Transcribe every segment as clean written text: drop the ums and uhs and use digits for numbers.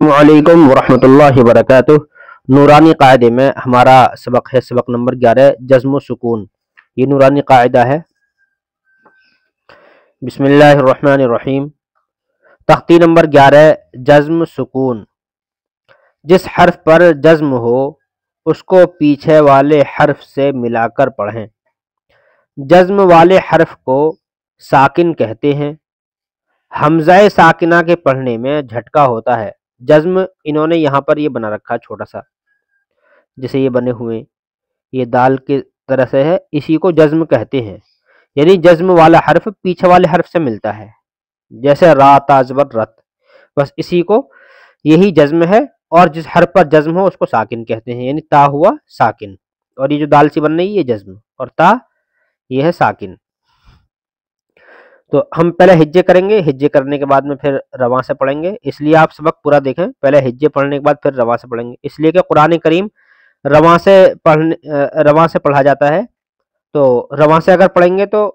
وعلیکم ورحمۃ اللہ وبرکاتہ۔ نورانی قاعدے میں ہمارا سبق ہے، سبق نمبر 11، جزم و سکون۔ یہ نورانی قاعدہ ہے۔ بسم اللہ الرحمن الرحیم۔ تختی نمبر 11، جزم سکون۔ جس حرف پر جزم ہو اس کو پیچھے والے حرف سے ملا کر پڑھیں۔ جزم والے حرف کو ساکن کہتے ہیں۔ حمزہ ساکنہ کے پڑھنے میں جھٹکا ہوتا ہے۔ جزم انہوں نے یہاں پر یہ بنا رکھا چھوٹا سا، جیسے یہ بنے ہوئے، یہ دال کی طرح سے ہے، اسی کو جزم کہتے ہیں۔ یعنی جزم والا حرف پیچھے والے حرف سے ملتا ہے، جیسے را تا زبر رت، بس اسی کو یہی جزم ہے۔ اور جس حرف پر جزم ہو اس کو ساکن کہتے ہیں، یعنی تا ہوا ساکن، اور یہ جو دال سی بن رہی ہے یہ جزم، اور تا یہ ہے ساکن۔ تو ہم پہلے ہجے کریں گے، ہجے کرنے کے بعد میں پھر رواں سے پڑھیں گے، اس لیے آپ سبق پورا دیکھیں، پہلے ہجے پڑھنے کے بعد پھر رواں سے پڑھیں گے، اس لیے کہ قرآن کریم رواں سے پڑھا جاتا ہے، تو رواں سے اگر پڑھیں گے تو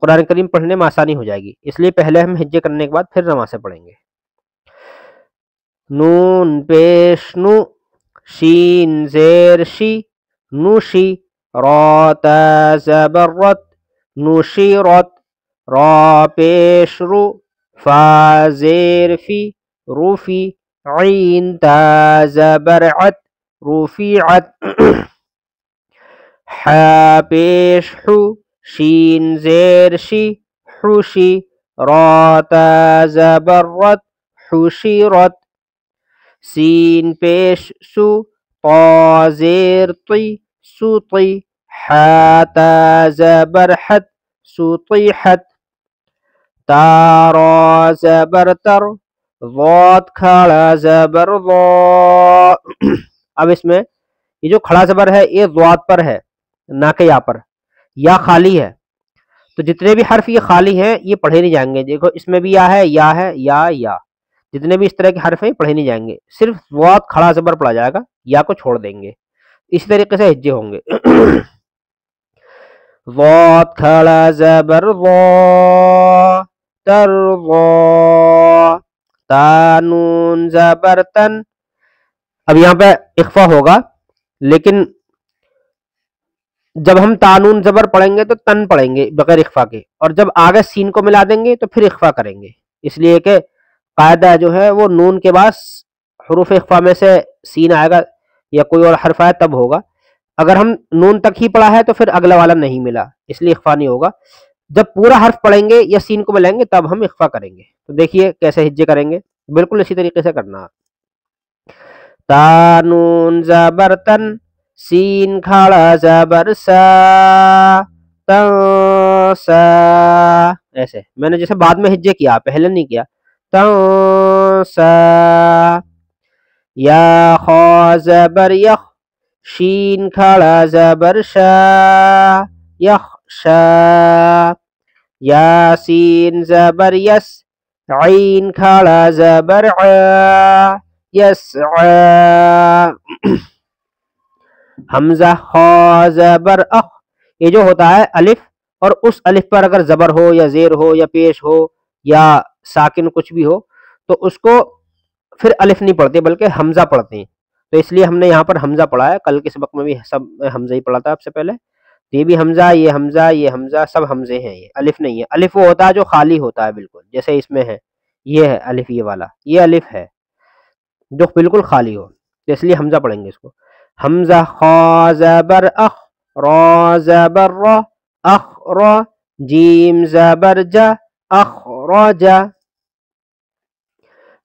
قرآن کریم پڑھنے میں آسانی ہو جائے گی، اس لیے پہلے ہم ہجے کرنے کے بعد پھر رواں سے پڑھیں گے۔ نون پیش نو، شین زیر شی، نوشی، را تا زبر رت، نوشیرت، را پیش رو، فا زیر فی، روفی، عین تا زبر عت، روفیعت، حا پیش حو، شین زیر شی، حوشی، را تا زبر رت، حوشیرت، سین پیش سو، طا زیر طی، سوطی، حا تا زبر حت، سوطیحت، تا را زبر تر، ضاد کھڑا زبر ضا۔ اب اس میں یہ جو کھڑا زبر ہے یہ ضاد پر ہے، نہ کہ یا پر، یا خالی ہے، تو جتنے بھی حرف یہ خالی ہیں یہ پڑھے نہیں جائیں گے۔ دیکھو اس میں بھی یا ہے، یا جتنے بھی اس طرح کے حرف ہیں پڑھے نہیں جائیں گے، صرف ضاد کھڑا زبر پڑھا جائے گا، یا کو چھوڑ دیں گے۔ اسی طریقے سے ہجے ہوں گے۔ ضاد کھڑا زبر ضا، ترضا، تا نون زبر تن۔ اب یہاں پہ اخفا ہوگا، لیکن جب ہم تانون زبر پڑھیں گے تو تن پڑھیں گے بغیر اخفا کے، اور جب آگے سین کو ملا دیں گے تو پھر اخفا کریں گے، اس لیے کہ قاعدہ جو ہے وہ نون کے بعد حروف اخفا میں سے سین آئے گا یا کوئی اور حرف آئے تب ہوگا۔ اگر ہم نون تک ہی پڑھا ہے تو پھر اگلا والا نہیں ملا، اس لیے اخفا نہیں ہوگا۔ جب پورا حرف پڑھیں گے یا سین کو ملائیں گے تب ہم اخفا کریں گے۔ تو دیکھیے کیسے ہجے کریں گے، بالکل اسی طریقے سے کرنا۔ تا نون زبر تن، سین کھڑا زبر سا، تنسا، ایسے میں نے جیسے بعد میں ہجے کیا، پہلے نہیں کیا۔ تنسا، یا خا زبر یخ، شین کھڑا زبر شا، یخشا، یا سین زبر یس، عین کھڑا زبر ع، یسعا، حمزہ خا زبر اخ، یہ جو ہوتا ہے الف، اور اس الف پر اگر زبر ہو یا زیر ہو یا پیش ہو یا ساکن کچھ بھی ہو تو اس کو پھر الف نہیں پڑھتے بلکہ حمزہ پڑھتے ہیں، تو اس لیے ہم نے یہاں پر حمزہ پڑھا ہے۔ کل کے سبق میں بھی سب حمزہ ہی پڑھا تھا آپ سے پہلے، یہ بھی حمزہ، یہ حمزہ، یہ حمزہ، سب حمزے ہیں، یہ الف نہیں ہے۔ الف وہ ہوتا ہے جو خالی ہوتا ہے بالکل، جیسے اس میں ہے، یہ ہے الف، یہ والا یہ الف ہے جو بالکل خالی ہو، تو اس لیے حمزہ پڑھیں گے اس کو۔ حمزہ خا زبر اخ، را زبر را، اخ را، جیم زبر جا، اخرجا،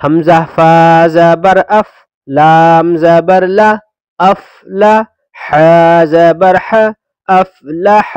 حمزہ فا زبر اف، لام زبر لا، افلا، حا زبر ح، افلح،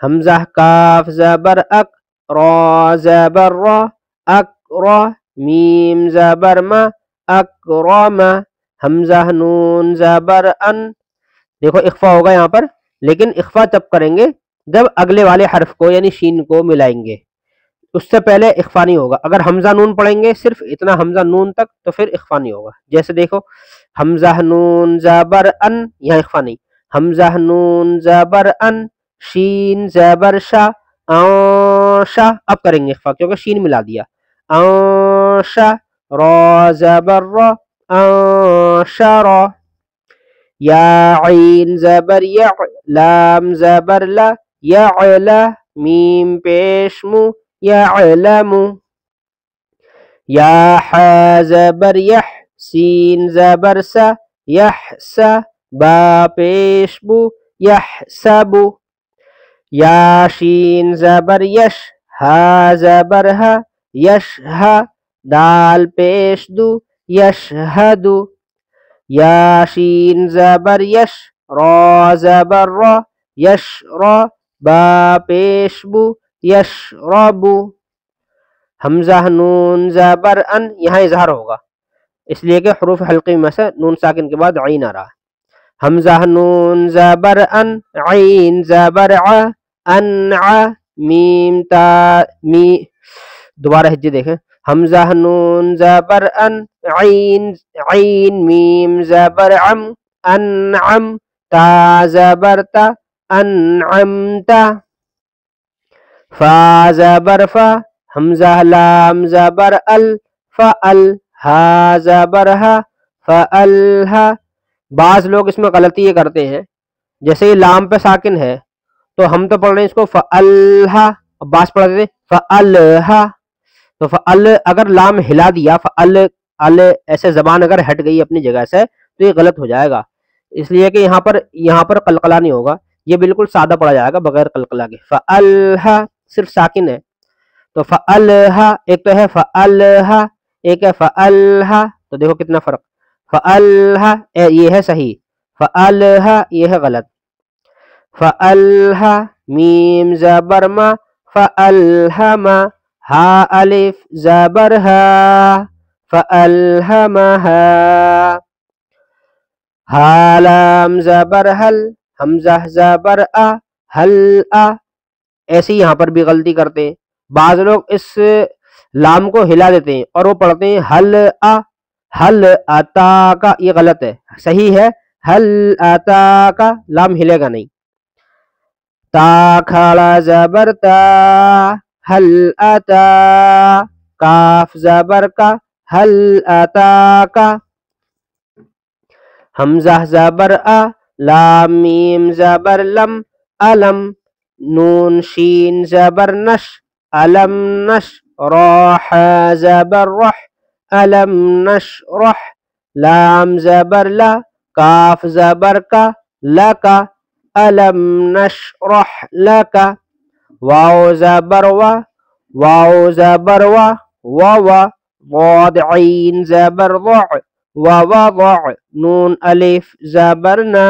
حمزہ کاف زبر اک، را زبر را، اکرا، میم زبر ما، اکرم، حمزہ نون زبر ان۔ دیکھو اخفا ہوگا یہاں پر، لیکن اخفا تب کریں گے جب اگلے والے حرف کو یعنی شین کو ملائیں گے، اس سے پہلے اخفا نہیں ہوگا۔ اگر حمزہ نون پڑھیں گے صرف اتنا حمزہ نون تک تو پھر اخفا نہیں ہوگا، جیسے دیکھو حمزہ نون زبر ان، یہاں اخفا نہیں، حمزہ نون زبر ان، شین زبر شا، شا، اب کریں گے اخفا کیونکہ شین ملا دیا، شا، را زبر را انشر. یا عین زبر یا، لام زبر لا، یعلا، میم پیش مو، یعلم. یا حا زبر یح، سین زبر سا، یحسا، با پیش بو، یحسب. یا شین زبر یش، ہا زبر ہا، یشہا، دال پیش دو، یشہد. یا شین زبر یش، را زبر را، یشرا، با پیش بو، یشرب. حمزہ نون زبر ان، یہاں اظہار ہوگا اس لیے کہ حروف حلقی میں سے نون ساکن کے بعد عین آ رہا ہے. حمزہ نون زبر ان، عین زبر ع، انع، میم تا می. دوبارہ ہجے دیکھیں. حمزہ نون زبر ان، عین میم زبر عم، انعم، تا زبر تا، انعمت. فا زبر فا، حمزہ لام زبر ال، فال، ہا زبر ہا، فالہا. بعض لوگ اس میں غلطی یہ کرتے ہیں، جیسے یہ لام پہ ساکن ہے تو ہم تو پڑھ رہے ہیں اس کو فالہا، بعض پڑھ رہے ہیں فالہا. تو فال اگر لام ہلا دیا، فال ال ایسے زبان اگر ہٹ گئی اپنی جگہ سے تو یہ غلط ہو جائے گا. اس لیے کہ یہاں پر قلقلہ نہیں ہوگا، یہ بالکل سادہ پڑھا جائے گا بغیر قلقلہ کے. فالہا صرف ساکن ہے. تو فالہا ایک تو ہے فالہا، ایک ہے فالہا، تو دیکھو کتنا فرق. فالہا یہ ہے صحیح، فالہا یہ ہے غلط. فالہا میم زبر ما، فالہما، ہا الف زبر ہا، فالہمہا. ہا لام زبر حل، حمزہ زبر آ، حل آ. ایسے ہی یہاں پر بھی غلطی کرتے ہیں بعض لوگ، اس لام کو ہلا دیتے ہیں اور وہ پڑھتے ہیں حل آ، حل آتا کا. یہ غلط ہے، صحیح ہے حل آتا کا، لام ہلے گا نہیں. تا کھڑا زبر تا، حل آتا، کاف زبر کا، حل آتا کا. حمزہ زبر آ، لام میم زبر لم، علم، نون شین زبر نش، علم نش، راح زبر رح، علم نشرح، لام زبر لا، کاف زبر کا، لکا، علم نشرح لکا. واو زبر وا، واو زبر وا، واوا، ضاد عین زبر ضع، ووضع، نون الف زبرنا،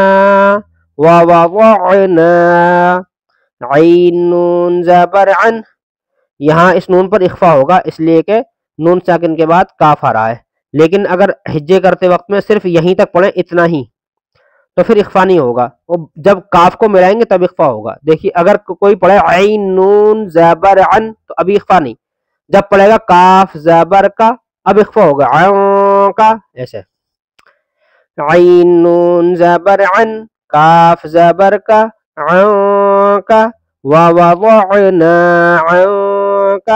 ووضعنا، عین نون زبر عن. یہاں اس نون پر اخفا ہوگا اس لیے کہ نون ساکن کے بعد کاف آ رہا ہے، لیکن اگر ہجے کرتے وقت میں صرف یہیں تک پڑھیں اتنا ہی تو پھر اخفا نہیں ہوگا، وہ جب کاف کو ملائیں گے تب اخفا ہوگا. دیکھیے اگر کوئی پڑھے عین نون زبر عن تو ابھی اخفا نہیں، جب پڑھے گا کاف زبر کا اب اخفا ہوگا عن کا. ایسے عین نون زبر عن، کاف زبر کا، عن کا، ووضعنا عنک.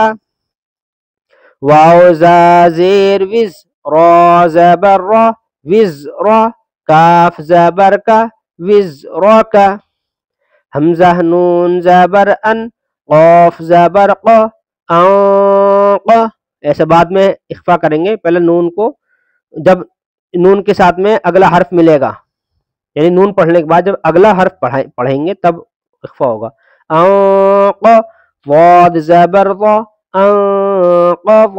واو زا زیر وز، را زبر را، وز را، کاف زبر کا، وز را کا. حمزہ نون زبر ان، قاف زبر قا، انق. ایسے بعد میں اخفا کریں گے، پہلے نون کو جب نون کے ساتھ میں اگلا حرف ملے گا، یعنی نون پڑھنے کے بعد جب اگلا حرف پڑھیں گے تب اخفا ہوگا. انق، ضاد زبر ضا، انقض،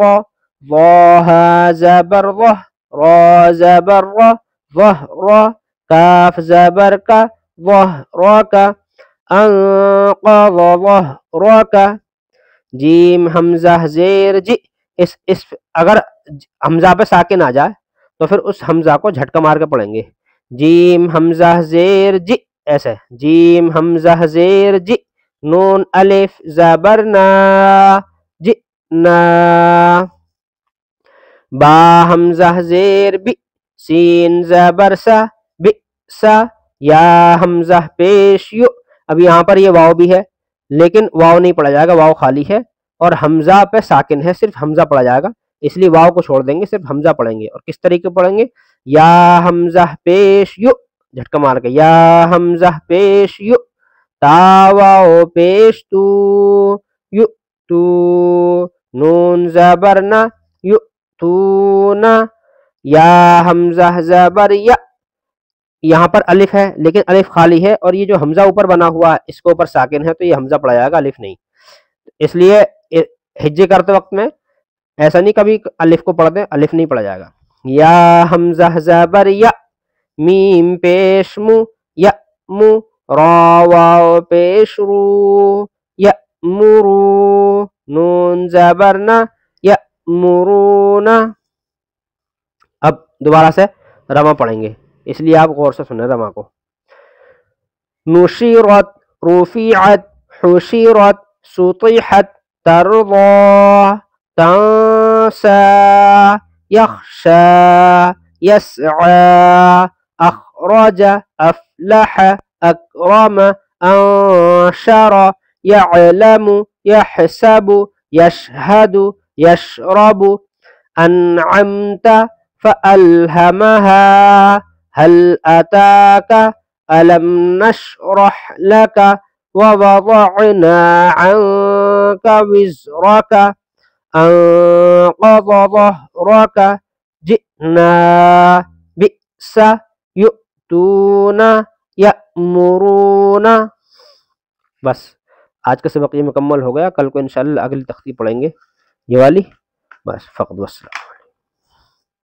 ضاها زبر ضہ، را زبر را، ظہرا، کاف زبر کا، ظہرک، انقض ظہرک. جیم حمزہ زیر جی، اگر حمزہ پہ ساکن آ جائے تو پھر اس حمزہ کو جھٹکا مار کے پڑھیں گے. جیم حمزہ زیر جی، ایسے جیم حمزہ زیر جی، نون الف زبر نا، جئنا. با حمزہ زیر بی، سین زبر سا، بئسا، یا حمزہ پیش یو. اب یہاں پر یہ واو بھی ہے لیکن واو نہیں پڑھا جائے گا، واو خالی ہے اور حمزہ پہ ساکن ہے، صرف حمزہ پڑھا جائے گا اس لیے واو کو چھوڑ دیں گے، صرف حمزہ پڑھیں گے. اور کس طریقے پڑھیں گے؟ یا حمزہ پیش یو، جھٹکا مار کے، یا حمزہ پیش یو، تا واو پیش تو، یو تو، نون زبر نا، یو تو نا، یا حمزہ زبر یا. یہاں پر الف ہے لیکن الف خالی ہے، اور یہ جو حمزہ اوپر بنا ہوا ہے اس کے اوپر ساکن ہے، تو یہ حمزہ پڑھا جائے گا، الف نہیں. اس لیے ہجے کرتے وقت میں ایسا نہیں کبھی الف کو پڑھ دیں، الف نہیں پڑھا جائے گا. یا حمزہ زبر یا، میم پیش مو، یا مو، را واو پیش رو، یا مرو، نون زبر نا، یا مرونا. اب دوبارہ سے رما پڑھیں گے، اس لیے آپ غور سے سنیں رما کو. نشرت، رفعت، حشرت، سطحت، ترضى، تنسى، يخشى، يسعى، أخرج، أفلح، أكرم، أنشر، يعلم، يحسب، يشهد، يشرب، أنعمت، فألهمها، هل أتاك، ألم نشرح لك، ووضعنا عنك وزرك، أنقض ظهرك، جئنا، بئس، يؤتون، يأمرون. بس آج کا سبق یہ مکمل ہو گیا. کل کو انشاءاللہ اگلی تختی پڑھیں گے یہ والی. بس فقط والسلام.